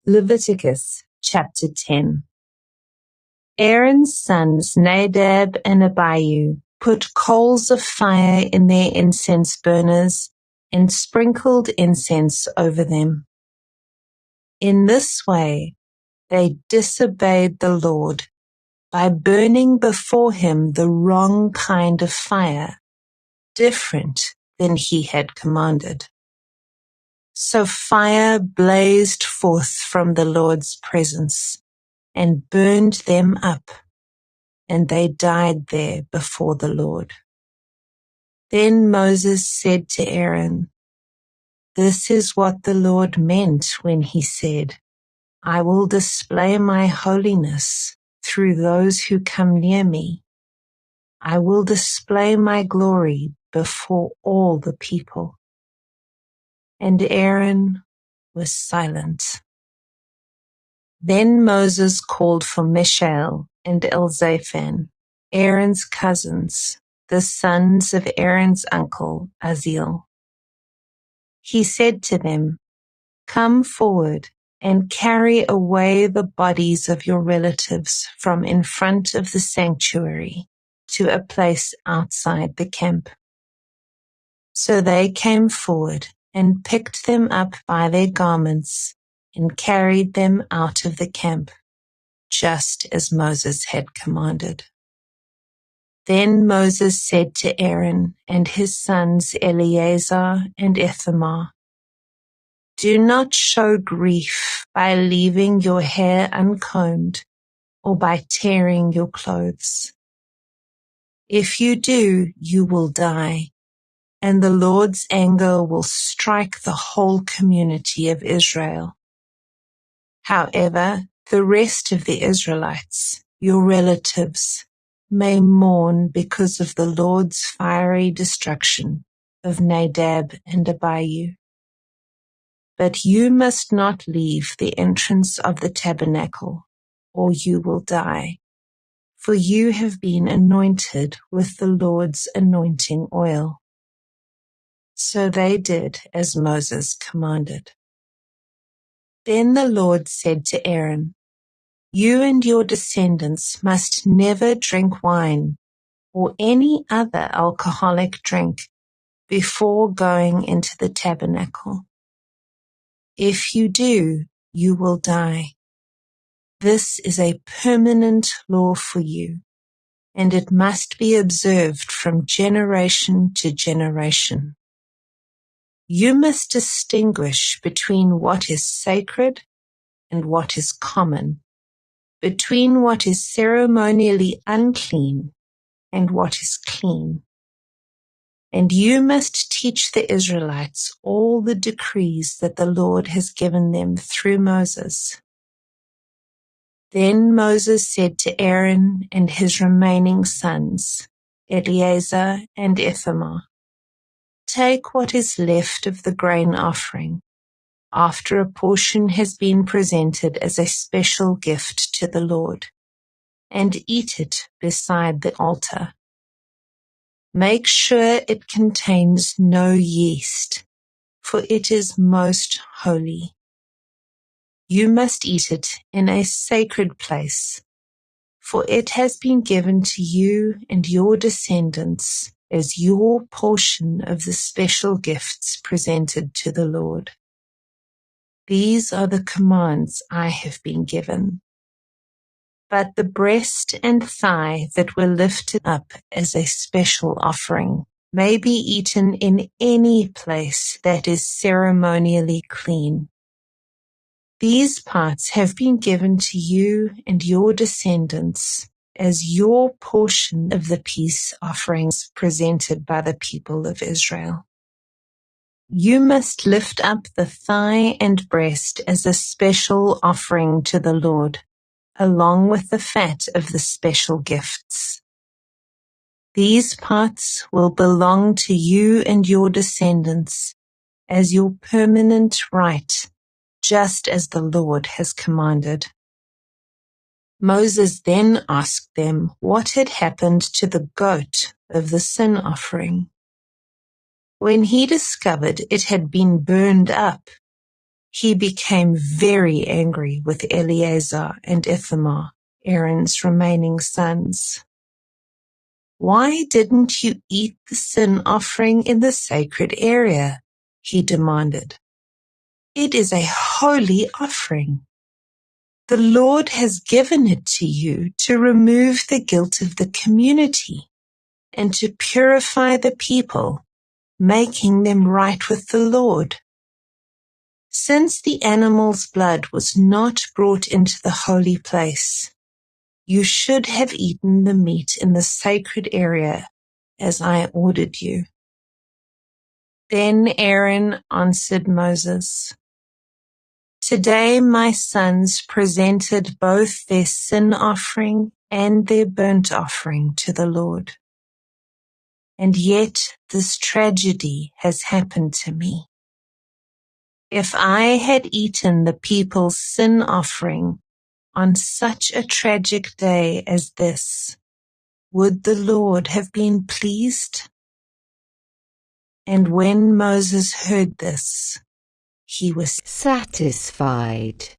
Leviticus chapter 10. Aaron's sons Nadab and Abihu put coals of fire in their incense burners and sprinkled incense over them. In this way they disobeyed the Lord by burning before him the wrong kind of fire, different than he had commanded. So fire blazed forth from the Lord's presence and burned them up, and they died there before the Lord. Then Moses said to Aaron, "This is what the Lord meant when he said, 'I will display my holiness through those who come near me. I will display my glory before all the people.'" And Aaron was silent. Then Moses called for Mishael and Elzaphan, Aaron's cousins, the sons of Aaron's uncle Aziel. He said to them, "Come forward and carry away the bodies of your relatives from in front of the sanctuary to a place outside the camp." So they came forward and picked them up by their garments and carried them out of the camp, just as Moses had commanded. Then Moses said to Aaron and his sons Eleazar and Ithamar, "Do not show grief by leaving your hair uncombed or by tearing your clothes. If you do, you will die, and the Lord's anger will strike the whole community of Israel. However, the rest of the Israelites, your relatives, may mourn because of the Lord's fiery destruction of Nadab and Abihu. But you must not leave the entrance of the tabernacle, or you will die, for you have been anointed with the Lord's anointing oil." So they did as Moses commanded. Then the Lord said to Aaron, "You and your descendants must never drink wine or any other alcoholic drink before going into the tabernacle. If you do, you will die. This is a permanent law for you, and it must be observed from generation to generation. You must distinguish between what is sacred and what is common, between what is ceremonially unclean and what is clean. And you must teach the Israelites all the decrees that the Lord has given them through Moses." Then Moses said to Aaron and his remaining sons, Eleazar and Ithamar, "Take what is left of the grain offering, after a portion has been presented as a special gift to the Lord, and eat it beside the altar. Make sure it contains no yeast, for it is most holy. You must eat it in a sacred place, for it has been given to you and your descendants as your portion of the special gifts presented to the Lord. These are the commands I have been given. But the breast and thigh that were lifted up as a special offering may be eaten in any place that is ceremonially clean. These parts have been given to you and your descendants as your portion of the peace offerings presented by the people of Israel. You must lift up the thigh and breast as a special offering to the Lord, along with the fat of the special gifts. These parts will belong to you and your descendants as your permanent right, just as the Lord has commanded." Moses then asked them what had happened to the goat of the sin offering. When he discovered it had been burned up, He became very angry with Eleazar and Ithamar, Aaron's remaining sons. "Why didn't you eat the sin offering in the sacred area?" he demanded. "It is a holy offering. The Lord has given it to you to remove the guilt of the community and to purify the people, making them right with the Lord. Since the animal's blood was not brought into the holy place, you should have eaten the meat in the sacred area as I ordered you." Then Aaron answered Moses, "Today my sons presented both their sin offering and their burnt offering to the Lord. And yet this tragedy has happened to me. If I had eaten the people's sin offering on such a tragic day as this, would the Lord have been pleased?" And when Moses heard this, he was satisfied.